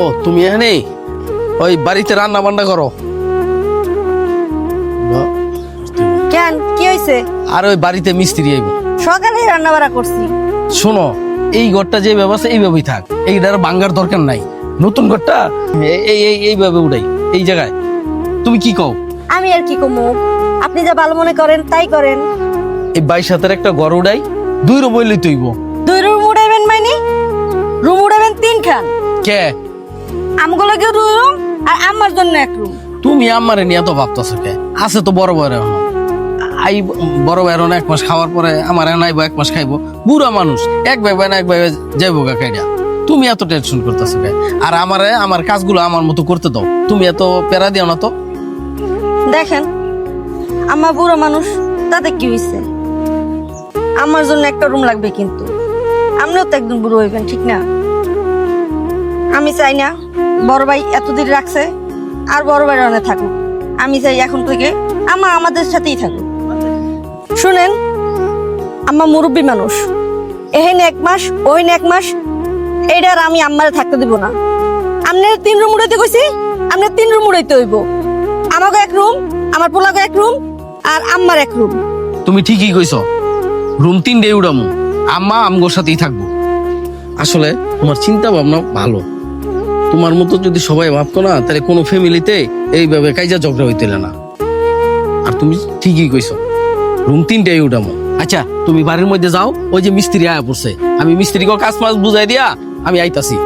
ও তুমি এখানে ওই বাড়িতে রান্না বান্না করো? কেন কি হয়েছে? আর ওই বাড়িতে মিস্ত্রি আইব। সকালে রান্না বাড়া করছি। শোনো, এই ঘরটা যে ব্যবস্থা এইভাবেই থাক, এইটার ভাঙ্গার দরকার নাই। নতুন ঘরটা এইভাবে উঠাই এই জায়গায়। তুমি কি কও? আমি আর কি কমু, আপনি যা ভালো মনে করেন তাই করেন। এই 22 একটা ঘর উঠাই, 2 রুম হইলেই তৈব। 2 রুম উড়াইবেন মানে? রুম উড়াবেন 3 খান। কে? আমগুলো কেউ 2 রুম আর আমার জন্য 1 রুম। তুমি আমারে নিয়ে তো ভাবতেছো কে? আছে তো বড় বড় এখন আই, বড় ভাই এখন 1 মাস খাওয়ার পরে আমার এখন আইবো, 1 মাস খাইবো। বুড়া মানুষ, এক ভাই না এক ভাই যাইবো গা খাইয়া। তুমি এত টেনশন করতেছো কে? আর আমারে আমার কাজগুলো আমার মতো করতে দাও, তুমি এত প্যারা দিও না তো। দেখেন, আমার বুড়ো মানুষ, তাতে কি হয়েছে? আমার জন্য একটা রুম লাগবে, কিন্তু আপনিও তো একদিন বুড়ো হইবেন, ঠিক না? আমি চাই না বড় ভাই এতদিন রাখছে আর বড় ভাই অনেক থাকুক। আমি চাই এখন থেকে আমাদের সাথেই থাকুক। শুনেন, আমার মুরব্বী মানুষ, এহেন 1 মাস ওইন 1 মাস, এইটা আর আমি আম্মারে থাকতে দিব না। আপনার 3 রুম উড়াইতে কইছি, আপনার 3 রুম উড়াইতে হইব। আমাকে 1 রুম, আমার পোলাকে 1 রুম, আর আম্মার 1 রুম। তুমি ঠিকই কইছো, রুম 3 উড়ামু, আম্মা আমগোর সাথেই থাকবো। আসলে তোমার চিন্তা ভাবনা ভালো। তোমার মতো যদি সবাই ভাবতো না, তাহলে কোনো ফ্যামিলিতে এইভাবে কাইজা ঝগড়া হইতে না। আর তুমি ঠিকই কইছো, রুম 3 উঠামো। আচ্ছা, তুমি বাড়ির মধ্যে যাও, ওই যে মিস্ত্রি আয়া পড়ছে, আমি মিস্ত্রিকে কাজ মাছ বুঝাই দিয়া আমি আইতাছি।